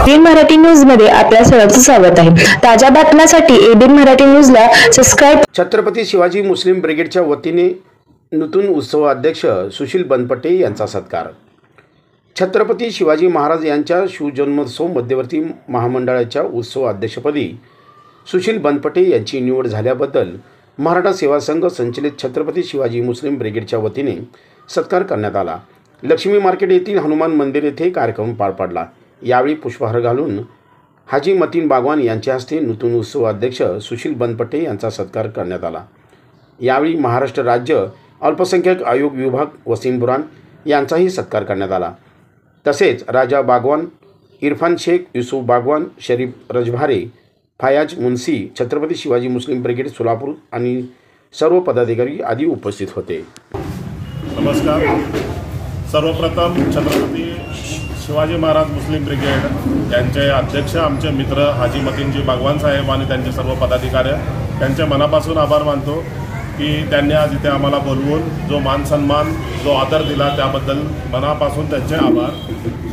ABN Marathi news मध्ये आपल्या सर्वांचं स्वागत आहे। ताज्या बातम्यांसाठी एबीएन मराठी न्यूजला सबस्क्राइब। छत्रपती शिवाजी मुस्लिम ब्रिगेडच्या वतीने नूतन उत्सव अध्यक्ष सुशील बनपटे यांचा सत्कार। छत्रपती शिवाजी महाराज यांच्या शिवजन्मोत्सव मध्यवर्ती महामंडळाच्या उत्सव अध्यक्षपदी सुशील बनपटे यांची निवड झाल्याबद्दल मराठा सेवा संघ संचलित छत्रपती शिवाजी मुस्लिम ब्रिगेडच्या वतीने सत्कार करण्यात आला। लक्ष्मी मार्केट येथील हनुमान मंदिर येथे कार्यक्रम पार पडला। यावेळी पुष्पहार घालून हाजी मतीन बागवान यांच्या हस्ते नूतन उत्सव अध्यक्ष सुशील बनपटे यांचा सत्कार करण्यात आला। यावेळी महाराष्ट्र राज्य अल्पसंख्याक आयोग विभाग वसीम बुरान यांचाही सत्कार करण्यात आला। तसेच राजा बागवान, इरफान शेख, युसुफ बागवान, शरीफ रजभारे, फयाज मुन्सी, छत्रपती शिवाजी मुस्लिम ब्रिगेड सोलापूर आणि सर्व पदाधिकारी आदी उपस्थित होते। नमस्कार। सर्वप्रथम छत्रपती शिवाजी महाराज मुस्लिम ब्रिगेड यांचे अध्यक्ष आमचे मित्र हाजी मतीनजी बागवान साहेब आणि त्यांचे सर्व पदाधिकारी त्यांचे मनापासून आभार मानतो की त्यांनी आज इथे आम्हाला बोलवून जो मान सन्मान, जो आदर दिला त्याबद्दल मनापासून त्यांचे आभार।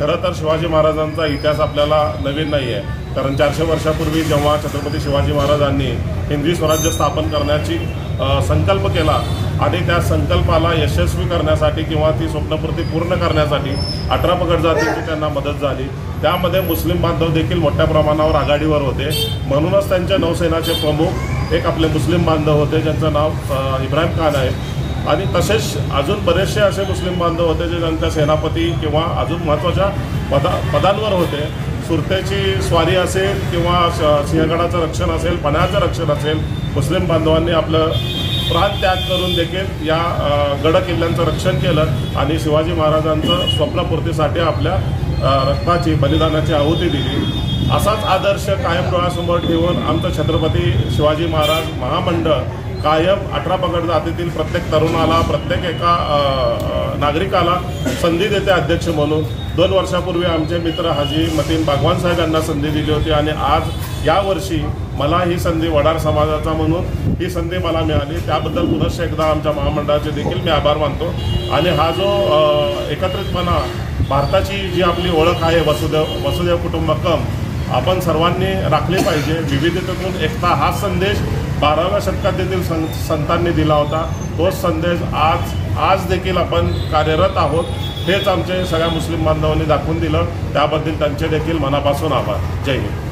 खरं तर शिवाजी महाराजांचा इतिहास आपल्याला नवीन नाही आहे, कारण 400 वर्षापूर्वी जेव्हा छत्रपती शिवाजी महाराजांनी हिंदवी स्वराज्य स्थापन करण्याची संकल्प केला आणि त्या संकल्पाला यशस्वी करण्यासाठी किंवा ती स्वप्नपूर्ती पूर्ण करण्यासाठी 18 पगड जातींची त्यांना मदत झाली। त्यामध्ये मुस्लिम बांधव देखील मोठ्या प्रमाणावर आघाडीवर होते। म्हणूनच त्यांच्या नौसेनाचे प्रमुख एक आपले मुस्लिम बांधव होते ज्यांचं नाव इब्राहिम खान आहे। आणि तसेच अजून बरेचसे असे मुस्लिम बांधव होते जे त्यांच्या सेनापती किंवा अजून महत्त्वाच्या पदांवर होते। सुरतेची स्वारी असेल किंवा सिंहगडाचं रक्षण असेल, पन्हाळ्याचं रक्षण असेल, मुस्लिम बांधवांनी आपलं प्राण त्याग करून देखील या गड किल्ल्यांचं रक्षण केलं आणि शिवाजी महाराजांचं स्वप्नपूर्तीसाठी आपल्या रक्ताची बलिदानाची आहुती दिली। असाच आदर्श कायम डोळ्यासमोर ठेवून आमचं छत्रपती शिवाजी महाराज महामंडळ कायम 18 पगड जातीतील प्रत्येक तरुणाला, प्रत्येक एका नागरिकाला संधी देते अध्यक्ष म्हणून। 2 वर्षापूर्वी आमचे मित्र हाजी मतीन बागवान साहेब यांना संधी दिली होती आणि आज यावर्षी मला ही संधी वडार समाजाचा म्हणून ही संधी मला मिळाली। त्याबद्दल पुनश्च एकदा आमच्या महामंडळाचे देखील मी आभार मानतो। आणि हा जो एकत्रितपणा, भारताची जी आपली ओळख आहे वसुदेव कुटुंबकम, आपण सर्वांनी राखली पाहिजे। विविधतेतून एकता हा संदेश 12व्या शतकात देखील संतांनी दिला होता। तोच संदेश आज देखील आपण कार्यरत आहोत। हेच आमचे सगळ्या मुस्लिम बांधवांनी दाखवून दिलं, त्याबद्दल त्यांचे देखील मनापासून आभार। जय हिंद।